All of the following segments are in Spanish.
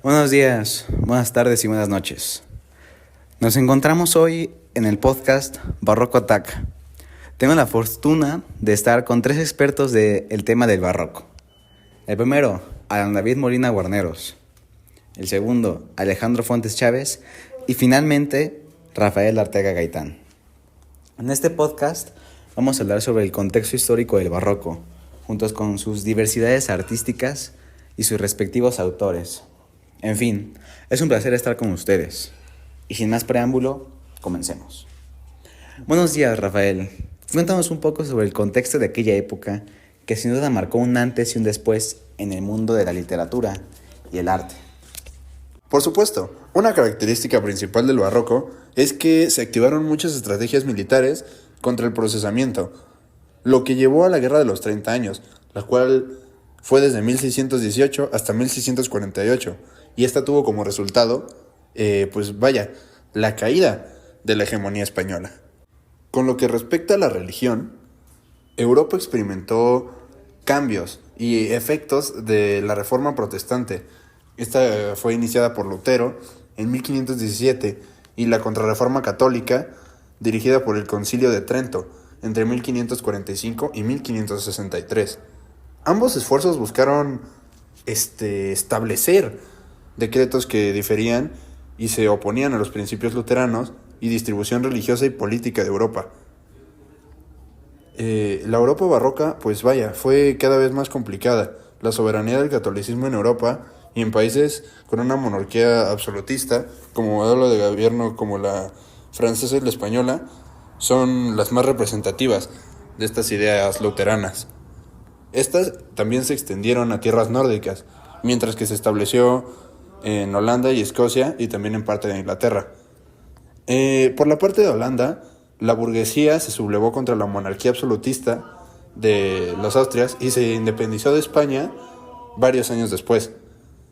Buenos días, buenas tardes y buenas noches. Nos encontramos hoy en el podcast Barroco Attack. Tengo la fortuna de estar con tres expertos del tema del barroco. El primero, Alan David Molina Guarneros. El segundo, Alejandro Fuentes Chávez. Y finalmente, Rafael Arteaga Gaitán. En este podcast vamos a hablar sobre el contexto histórico del barroco, juntos con sus diversidades artísticas y sus respectivos autores. En fin, es un placer estar con ustedes. Y sin más preámbulo, comencemos. Buenos días, Rafael. Cuéntanos un poco sobre el contexto de aquella época que sin duda marcó un antes y un después en el mundo de la literatura y el arte. Por supuesto, una característica principal del barroco es que se activaron muchas estrategias militares contra el procesamiento, lo que llevó a la Guerra de los 30 años, la cual fue desde 1618 hasta 1648, y esta tuvo como resultado, la caída de la hegemonía española. Con lo que respecta a la religión, Europa experimentó cambios y efectos de la Reforma Protestante. Esta fue iniciada por Lutero en 1517 y la Contrarreforma Católica, dirigida por el Concilio de Trento entre 1545 y 1563. Ambos esfuerzos buscaron establecer decretos que diferían y se oponían a los principios luteranos y distribución religiosa y política de Europa. La Europa barroca, fue cada vez más complicada. La soberanía del catolicismo en Europa y en países con una monarquía absolutista, como modelo de gobierno como la francesa y la española, son las más representativas de estas ideas luteranas. Estas también se extendieron a tierras nórdicas, mientras que se estableció en Holanda y Escocia y también en parte de Inglaterra. Por la parte de Holanda, la burguesía se sublevó contra la monarquía absolutista de los Austrias y se independizó de España varios años después.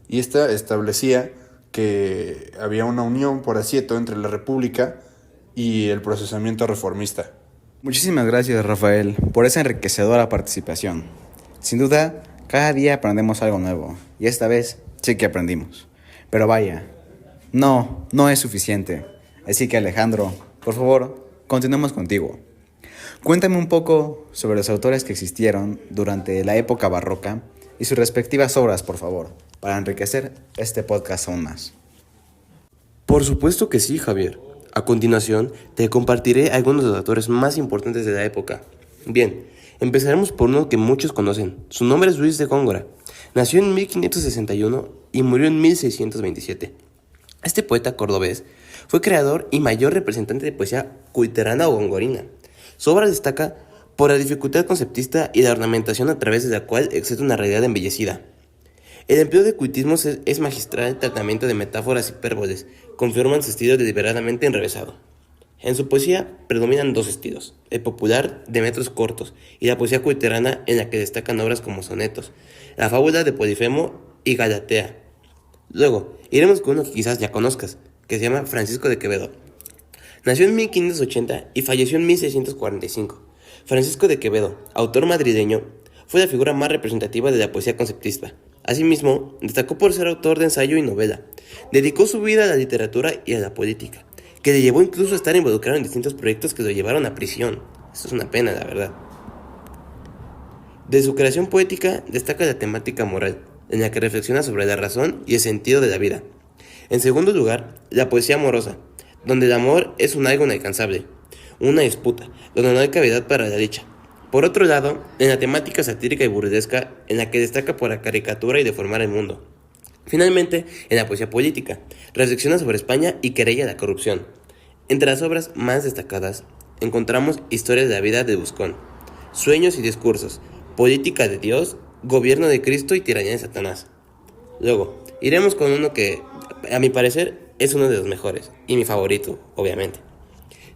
Y esta establecía que había una unión por asiento entre la república y el procesamiento reformista. Muchísimas gracias, Rafael, por esa enriquecedora participación. Sin duda, cada día aprendemos algo nuevo, y esta vez sí que aprendimos. Pero vaya, no es suficiente. Así que Alejandro, por favor, continuemos contigo. Cuéntame un poco sobre los autores que existieron durante la época barroca y sus respectivas obras, por favor, para enriquecer este podcast aún más. Por supuesto que sí, Javier. A continuación, te compartiré algunos de los autores más importantes de la época. Bien, empezaremos por uno que muchos conocen. Su nombre es Luis de Góngora. Nació en 1561 y murió en 1627. Este poeta cordobés fue creador y mayor representante de poesía cuiterana o gongorina. Su obra destaca por la dificultad conceptista y la ornamentación a través de la cual excede una realidad embellecida. El empleo de cuitismos es magistral el tratamiento de metáforas y hipérboles, con formas de estilo deliberadamente enrevesado. En su poesía predominan dos estilos, el popular de metros cortos y la poesía cuiterana en la que destacan obras como sonetos, la fábula de Polifemo y Galatea. Luego, iremos con uno que quizás ya conozcas, que se llama Francisco de Quevedo. Nació en 1580 y falleció en 1645. Francisco de Quevedo, autor madrileño, fue la figura más representativa de la poesía conceptista. Asimismo, destacó por ser autor de ensayo y novela. Dedicó su vida a la literatura y a la política, que le llevó incluso a estar involucrado en distintos proyectos que lo llevaron a prisión. Esto es una pena, la verdad. De su creación poética destaca la temática moral, en la que reflexiona sobre la razón y el sentido de la vida. En segundo lugar, la poesía amorosa, donde el amor es un algo inalcanzable, una disputa, donde no hay cavidad para la dicha. Por otro lado, en la temática satírica y burlesca, en la que destaca por la caricatura y deformar el mundo. Finalmente, en la poesía política, reflexiona sobre España y querella la corrupción. Entre las obras más destacadas, encontramos Historias de la vida de Buscón, Sueños y discursos, Política de Dios, Gobierno de Cristo y Tiranía de Satanás. Luego, iremos con uno que, a mi parecer, es uno de los mejores, y mi favorito, obviamente.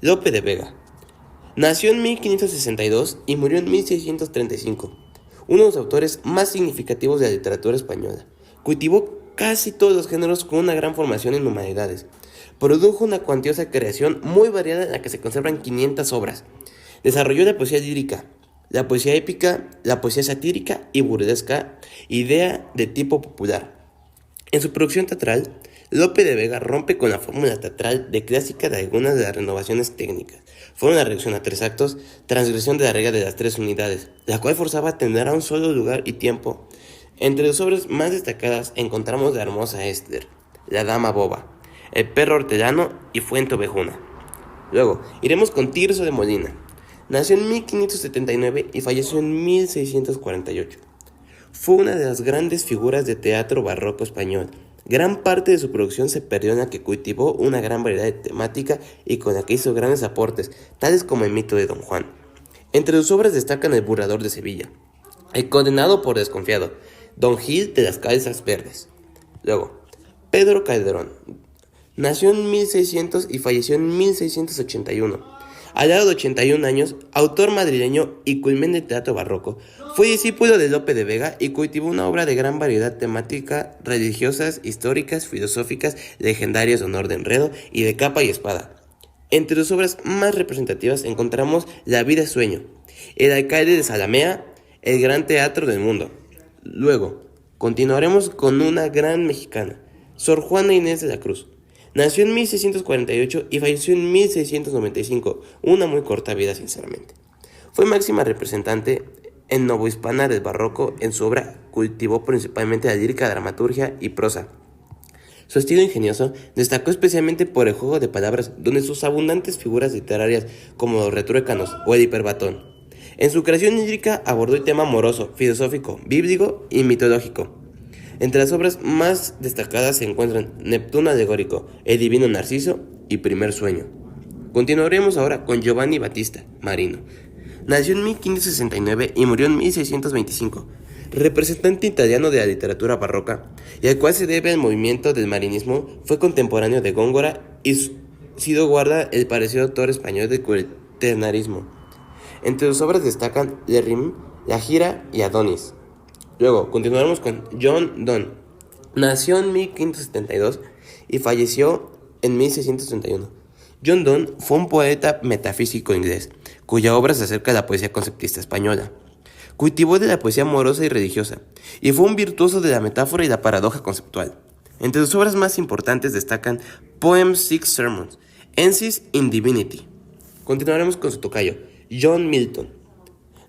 Lope de Vega. Nació en 1562 y murió en 1635, uno de los autores más significativos de la literatura española. Cultivó casi todos los géneros con una gran formación en humanidades. Produjo una cuantiosa creación muy variada en la que se conservan 500 obras. Desarrolló la poesía lírica, la poesía épica, la poesía satírica y burlesca, idea de tipo popular. En su producción teatral, Lope de Vega rompe con la fórmula teatral de clásica de algunas de las renovaciones técnicas. Fue una reacción a 3 actos, transgresión de la regla de las 3 unidades, la cual forzaba a atender a un solo lugar y tiempo. Entre las obras más destacadas encontramos La hermosa Esther, La dama boba, El perro hortelano y Fuente ovejuna. Luego, iremos con Tirso de Molina. Nació en 1579 y falleció en 1648. Fue una de las grandes figuras de teatro barroco español. Gran parte de su producción se perdió en la que cultivó una gran variedad de temática y con la que hizo grandes aportes, tales como el mito de Don Juan. Entre sus obras destacan El burlador de Sevilla, El condenado por desconfiado, Don Gil de las calzas verdes. Luego, Pedro Calderón. Nació en 1600 y falleció en 1681. A la edad de 81 años, autor madrileño y culmen del teatro barroco, fue discípulo de Lope de Vega y cultivó una obra de gran variedad temática, religiosas, históricas, filosóficas, legendarias, honor de enredo y de capa y espada. Entre sus obras más representativas encontramos La vida es sueño, El alcalde de Zalamea, El gran teatro del mundo. Luego, continuaremos con una gran mexicana, Sor Juana Inés de la Cruz. Nació en 1648 y falleció en 1695, una muy corta vida sinceramente. Fue máxima representante en novohispana del barroco. En su obra cultivó principalmente la lírica, dramaturgia y prosa. Su estilo ingenioso destacó especialmente por el juego de palabras, donde sus abundantes figuras literarias como los retruécanos o el hiperbatón. En su creación lírica abordó el tema amoroso, filosófico, bíblico y mitológico. Entre las obras más destacadas se encuentran Neptuno alegórico, El divino Narciso y Primer sueño. Continuaremos ahora con Giovanni Battista Marino. Nació en 1569 y murió en 1625, representante italiano de la literatura barroca, y al cual se debe el movimiento del marinismo. Fue contemporáneo de Góngora y sido guarda el parecido autor español del cuaternarismo. Entre sus obras destacan Le Rime, La gira y Adonis. Luego, continuaremos con John Donne. Nació en 1572 y falleció en 1631. John Donne fue un poeta metafísico inglés, cuya obra se acerca a la poesía conceptista española. Cultivó de la poesía amorosa y religiosa, y fue un virtuoso de la metáfora y la paradoja conceptual. Entre sus obras más importantes destacan Poems, Six Sermons, Ensis in Divinity. Continuaremos con su tocayo, John Milton.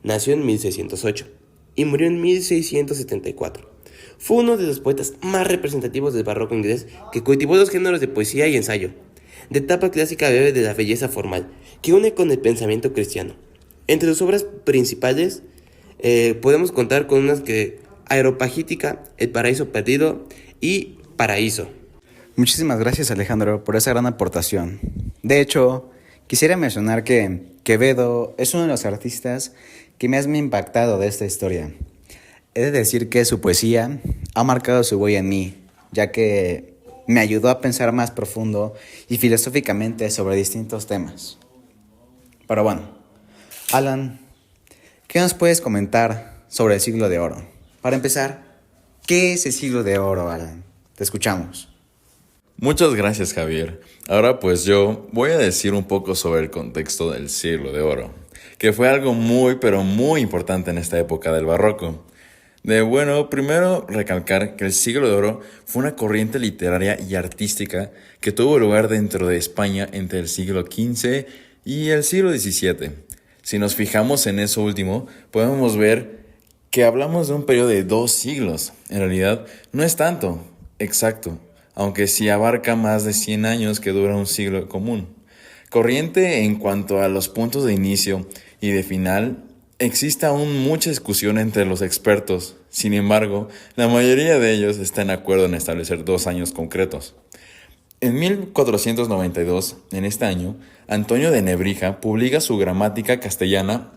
Nació en 1608. Y murió en 1674. Fue uno de los poetas más representativos del barroco inglés, que cultivó los géneros de poesía y ensayo. De etapa clásica bebe de la belleza formal, que une con el pensamiento cristiano. Entre sus obras principales podemos contar con unas que Areopagítica, El paraíso perdido y Paraíso. Muchísimas gracias, Alejandro, por esa gran aportación. De hecho, quisiera mencionar que Quevedo es uno de los artistas que más me ha impactado de esta historia. He de decir que su poesía ha marcado su huella en mí, ya que me ayudó a pensar más profundo y filosóficamente sobre distintos temas. Pero bueno, Alan, ¿qué nos puedes comentar sobre el siglo de oro? Para empezar, ¿qué es el siglo de oro, Alan? Te escuchamos. Muchas gracias, Javier. Ahora pues yo voy a decir un poco sobre el contexto del siglo de oro, que fue algo muy pero muy importante en esta época del barroco. Primero recalcar que el siglo de oro fue una corriente literaria y artística que tuvo lugar dentro de España entre el siglo XV y el siglo XVII. Si nos fijamos en eso último, podemos ver que hablamos de un periodo de 2 siglos. En realidad no es tanto, exacto, aunque sí abarca más de 100 años que dura un siglo común. Corriente en cuanto a los puntos de inicio y de final, existe aún mucha discusión entre los expertos. Sin embargo, la mayoría de ellos están de acuerdo en establecer 2 años concretos. En 1492, en este año, Antonio de Nebrija publica su Gramática Castellana,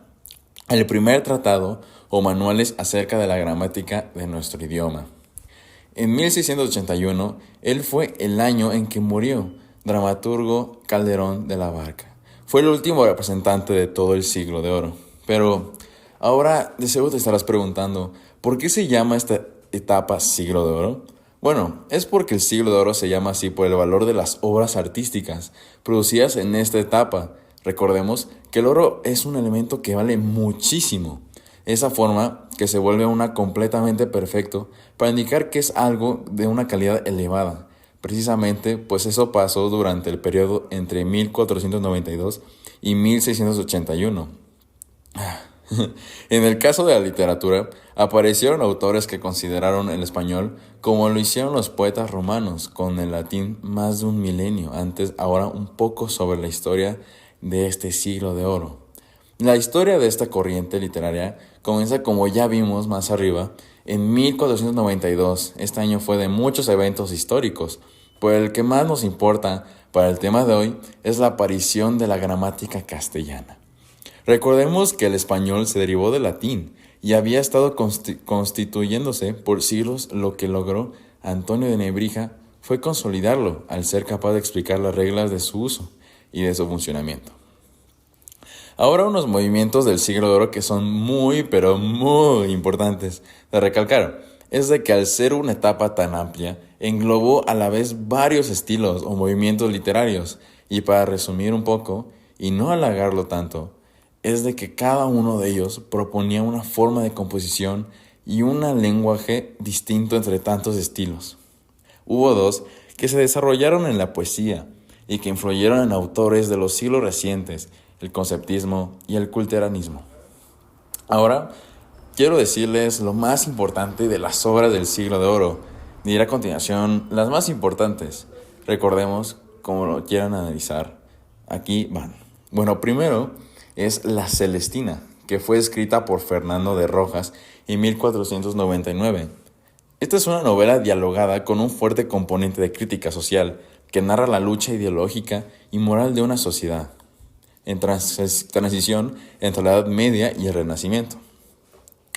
el primer tratado o manuales acerca de la gramática de nuestro idioma. En 1681, él fue el año en que murió dramaturgo Calderón de la Barca. Fue el último representante de todo el siglo de oro. Pero ahora de seguro te estarás preguntando, ¿por qué se llama esta etapa siglo de oro? Bueno, es porque el siglo de oro se llama así por el valor de las obras artísticas producidas en esta etapa. Recordemos que el oro es un elemento que vale muchísimo. esa forma que se vuelve una completamente perfecto para indicar que es algo de una calidad elevada. Precisamente, pues eso pasó durante el periodo entre 1492 y 1681. En el caso de la literatura, aparecieron autores que consideraron el español como lo hicieron los poetas romanos con el latín más de un milenio antes. Ahora un poco sobre la historia de este siglo de oro. La historia de esta corriente literaria comienza, como ya vimos más arriba, en 1492. Este año fue de muchos eventos históricos, pero el que más nos importa para el tema de hoy es la aparición de la gramática castellana. Recordemos que el español se derivó del latín y había estado constituyéndose por siglos. Lo que logró Antonio de Nebrija fue consolidarlo al ser capaz de explicar las reglas de su uso y de su funcionamiento. Ahora unos movimientos del siglo de oro que son muy pero muy importantes de recalcar es de que al ser una etapa tan amplia englobó a la vez varios estilos o movimientos literarios, y para resumir un poco y no halagarlo tanto, es de que cada uno de ellos proponía una forma de composición y un lenguaje distinto entre tantos estilos. Hubo dos que se desarrollaron en la poesía y que influyeron en autores de los siglos recientes, el conceptismo y el culteranismo. Ahora quiero decirles lo más importante de las obras del siglo de oro. Diré a continuación las más importantes. Recordemos, como lo quieran analizar, aquí van. Bueno, primero es La Celestina, que fue escrita por Fernando de Rojas en 1499. Esta es una novela dialogada con un fuerte componente de crítica social que narra la lucha ideológica y moral de una sociedad en transición entre la Edad Media y el Renacimiento.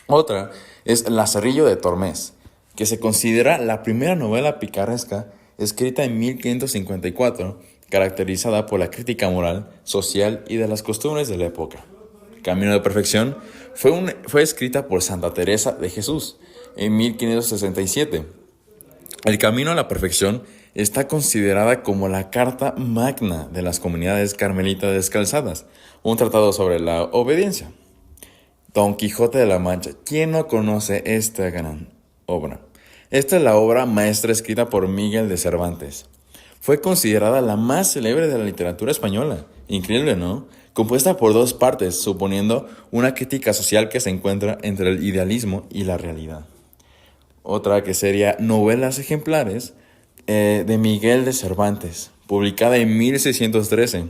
Otra es Lazarillo de Tormes, que se considera la primera novela picaresca escrita en 1554, caracterizada por la crítica moral, social y de las costumbres de la época. Camino de Perfección fue escrita por Santa Teresa de Jesús en 1567. El Camino a la Perfección está considerada como la carta magna de las comunidades carmelitas descalzadas, un tratado sobre la obediencia. Don Quijote de la Mancha. ¿Quién no conoce esta gran obra? Esta es la obra maestra escrita por Miguel de Cervantes. Fue considerada la más célebre de la literatura española. Increíble, ¿no? Compuesta por dos partes, suponiendo una crítica social que se encuentra entre el idealismo y la realidad. Otra que sería Novelas Ejemplares de Miguel de Cervantes, publicada en 1613.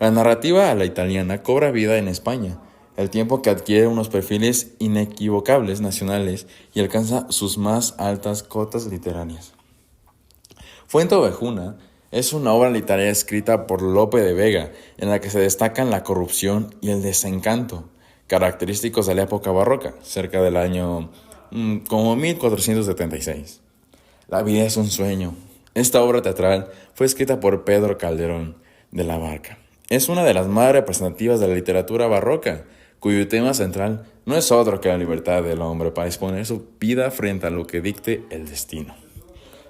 La narrativa a la italiana cobra vida en España, el tiempo que adquiere unos perfiles inequivocables nacionales y alcanza sus más altas cotas literarias. Fuente Ovejuna es una obra literaria escrita por Lope de Vega, en la que se destacan la corrupción y el desencanto, característicos de la época barroca, cerca del año como 1476. La vida es un sueño. Esta obra teatral fue escrita por Pedro Calderón de la Barca. Es una de las más representativas de la literatura barroca, cuyo tema central no es otro que la libertad del hombre para disponer su vida frente a lo que dicte el destino.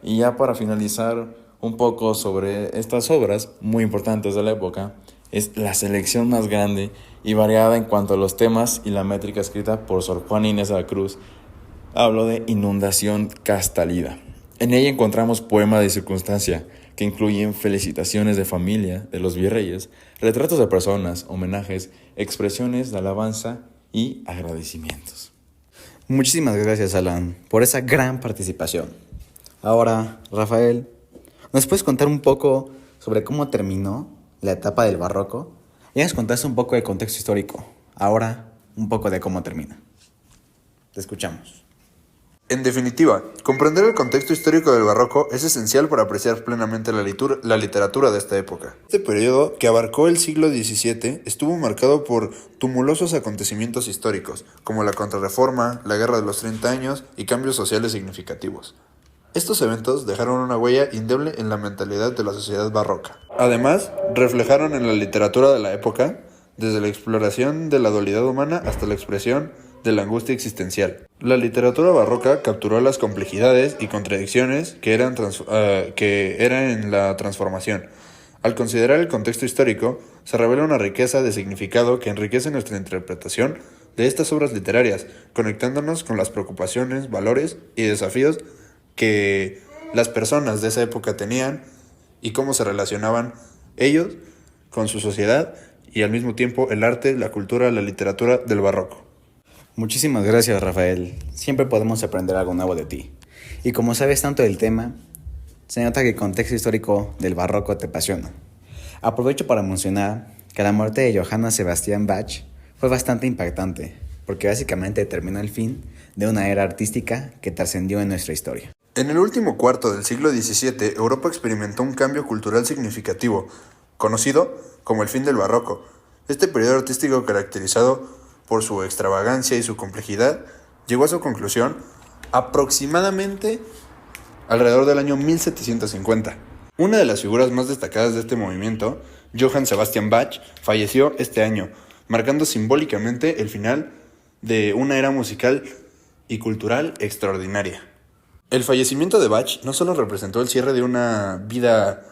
Y ya para finalizar un poco sobre estas obras muy importantes de la época, es la selección más grande y variada en cuanto a los temas y la métrica escrita por Sor Juana Inés de la Cruz. Hablo de Inundación Castalida. En ella encontramos poemas de circunstancia que incluyen felicitaciones de familia de los virreyes, retratos de personas, homenajes, expresiones de alabanza y agradecimientos. Muchísimas gracias, Alan, por esa gran participación. Ahora, Rafael, ¿nos puedes contar un poco sobre cómo terminó la etapa del barroco? Ya nos contaste un poco del contexto histórico. Ahora, un poco de cómo termina. Te escuchamos. En definitiva, comprender el contexto histórico del barroco es esencial para apreciar plenamente la literatura de esta época. Este periodo, que abarcó el siglo XVII, estuvo marcado por tumultuosos acontecimientos históricos, como la Contrarreforma, la Guerra de los 30 años y cambios sociales significativos. Estos eventos dejaron una huella indeleble en la mentalidad de la sociedad barroca. Además, reflejaron en la literatura de la época, desde la exploración de la dualidad humana hasta la expresión de la angustia existencial. La literatura barroca capturó las complejidades y contradicciones que eran en la transformación. Al considerar el contexto histórico, se revela una riqueza de significado que enriquece nuestra interpretación de estas obras literarias, conectándonos con las preocupaciones, valores y desafíos que las personas de esa época tenían y cómo se relacionaban ellos con su sociedad y al mismo tiempo el arte, la cultura, la literatura del barroco. Muchísimas gracias, Rafael. Siempre podemos aprender algo nuevo de ti. Y como sabes tanto del tema, se nota que el contexto histórico del barroco te apasiona. Aprovecho para mencionar que la muerte de Johann Sebastian Bach fue bastante impactante, porque básicamente determinó el fin de una era artística que trascendió en nuestra historia. En el último cuarto del siglo XVII, Europa experimentó un cambio cultural significativo, conocido como el fin del barroco. Este periodo artístico, caracterizado por su extravagancia y su complejidad, llegó a su conclusión aproximadamente alrededor del año 1750. Una de las figuras más destacadas de este movimiento, Johann Sebastian Bach, falleció este año, marcando simbólicamente el final de una era musical y cultural extraordinaria. El fallecimiento de Bach no solo representó el cierre de una vida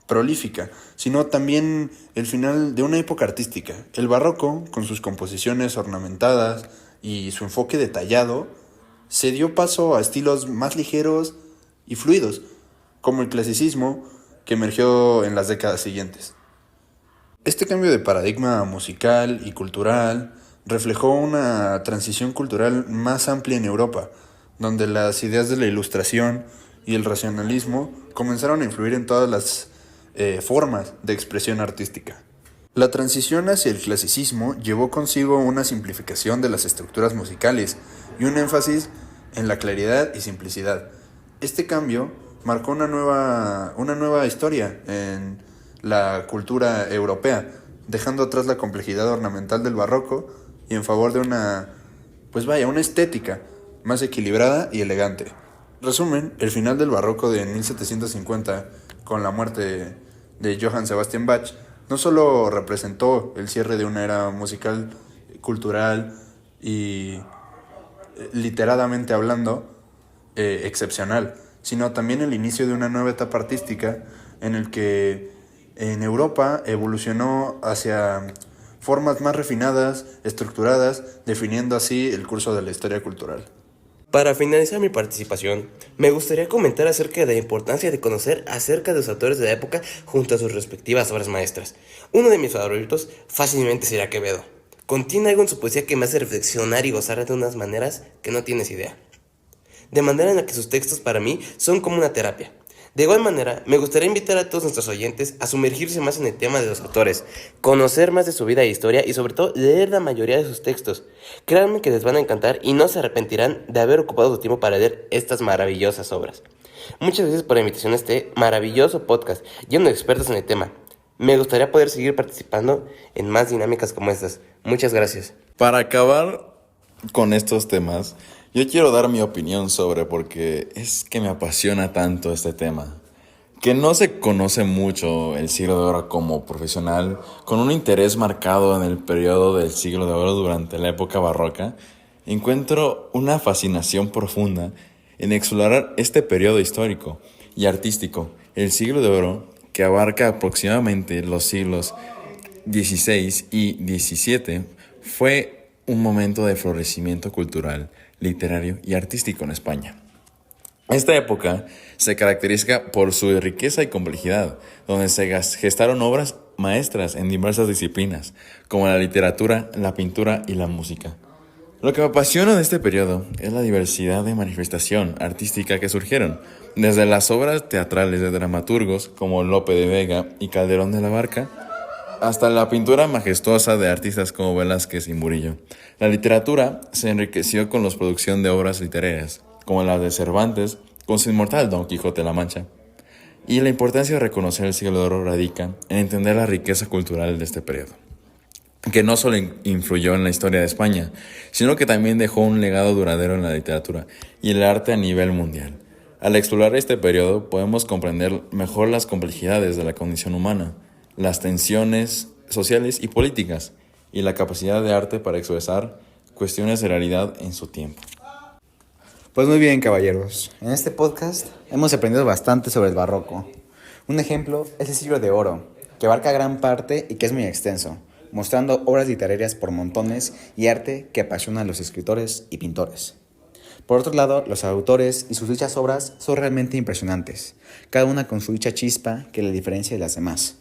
prolífica, sino también el final de una época artística. El barroco, con sus composiciones ornamentadas y su enfoque detallado, se dio paso a estilos más ligeros y fluidos, como el clasicismo, que emergió en las décadas siguientes. Este cambio de paradigma musical y cultural reflejó una transición cultural más amplia en Europa, donde las ideas de la ilustración y el racionalismo comenzaron a influir en todas las formas de expresión artística. La transición hacia el clasicismo llevó consigo una simplificación de las estructuras musicales y un énfasis en la claridad y simplicidad. Este cambio marcó una nueva historia en la cultura europea, dejando atrás la complejidad ornamental del barroco y en favor de una estética más equilibrada y elegante. Resumen, el final del barroco de 1750, con la muerte de Johann Sebastian Bach, no solo representó el cierre de una era musical, cultural y literadamente hablando excepcional, sino también el inicio de una nueva etapa artística en el que en Europa evolucionó hacia formas más refinadas, estructuradas, definiendo así el curso de la historia cultural. Para finalizar mi participación, me gustaría comentar acerca de la importancia de conocer acerca de los autores de la época junto a sus respectivas obras maestras. Uno de mis favoritos fácilmente será Quevedo. Contiene algo en su poesía que me hace reflexionar y gozar de unas maneras que no tienes idea. De manera en la que sus textos para mí son como una terapia. De igual manera, me gustaría invitar a todos nuestros oyentes a sumergirse más en el tema de los autores, conocer más de su vida e historia y sobre todo leer la mayoría de sus textos. Créanme que les van a encantar y no se arrepentirán de haber ocupado su tiempo para leer estas maravillosas obras. Muchas gracias por la invitación a este maravilloso podcast lleno de expertos en el tema. Me gustaría poder seguir participando en más dinámicas como estas. Muchas gracias. Para acabar con estos temas, yo quiero dar mi opinión sobre por qué es que me apasiona tanto este tema. Que no se conoce mucho el siglo de oro como profesional, con un interés marcado en el periodo del siglo de oro durante la época barroca, encuentro una fascinación profunda en explorar este periodo histórico y artístico, el siglo de oro, que abarca aproximadamente los siglos XVI y XVII, fue un momento de florecimiento cultural, literario y artístico en España. Esta época se caracteriza por su riqueza y complejidad, donde se gestaron obras maestras en diversas disciplinas, como la literatura, la pintura y la música. Lo que me apasiona de este periodo es la diversidad de manifestación artística que surgieron, desde las obras teatrales de dramaturgos como Lope de Vega y Calderón de la Barca, hasta la pintura majestuosa de artistas como Velázquez y Murillo. La literatura se enriqueció con la producción de obras literarias, como la de Cervantes, con su inmortal Don Quijote de la Mancha. Y la importancia de reconocer el siglo de oro radica en entender la riqueza cultural de este periodo, que no solo influyó en la historia de España, sino que también dejó un legado duradero en la literatura y el arte a nivel mundial. Al explorar este periodo podemos comprender mejor las complejidades de la condición humana, las tensiones sociales y políticas, y la capacidad de arte para expresar cuestiones de realidad en su tiempo. Pues muy bien, caballeros. En este podcast hemos aprendido bastante sobre el barroco. Un ejemplo es el siglo de oro, que abarca gran parte y que es muy extenso, mostrando obras literarias por montones y arte que apasiona a los escritores y pintores. Por otro lado, los autores y sus dichas obras son realmente impresionantes, cada una con su dicha chispa que la diferencia de las demás.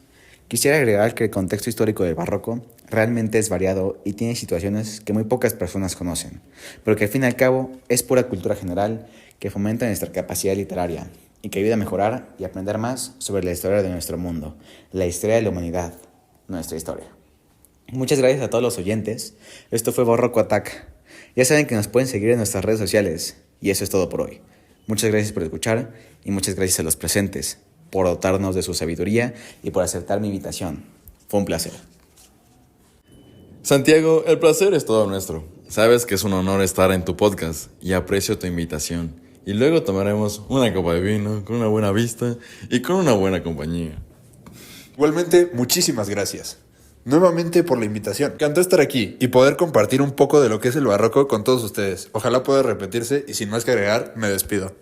Quisiera agregar que el contexto histórico del barroco realmente es variado y tiene situaciones que muy pocas personas conocen, pero que al fin y al cabo es pura cultura general que fomenta nuestra capacidad literaria y que ayuda a mejorar y aprender más sobre la historia de nuestro mundo, la historia de la humanidad, nuestra historia. Muchas gracias a todos los oyentes. Esto fue Barroco Attack. Ya saben que nos pueden seguir en nuestras redes sociales y eso es todo por hoy. Muchas gracias por escuchar y muchas gracias a los presentes por dotarnos de su sabiduría y por aceptar mi invitación. Fue un placer. Santiago, el placer es todo nuestro. Sabes que es un honor estar en tu podcast y aprecio tu invitación. Y luego tomaremos una copa de vino con una buena vista y con una buena compañía. Igualmente, muchísimas gracias nuevamente por la invitación. Me encantó estar aquí y poder compartir un poco de lo que es el barroco con todos ustedes. Ojalá pueda repetirse y sin más que agregar, me despido.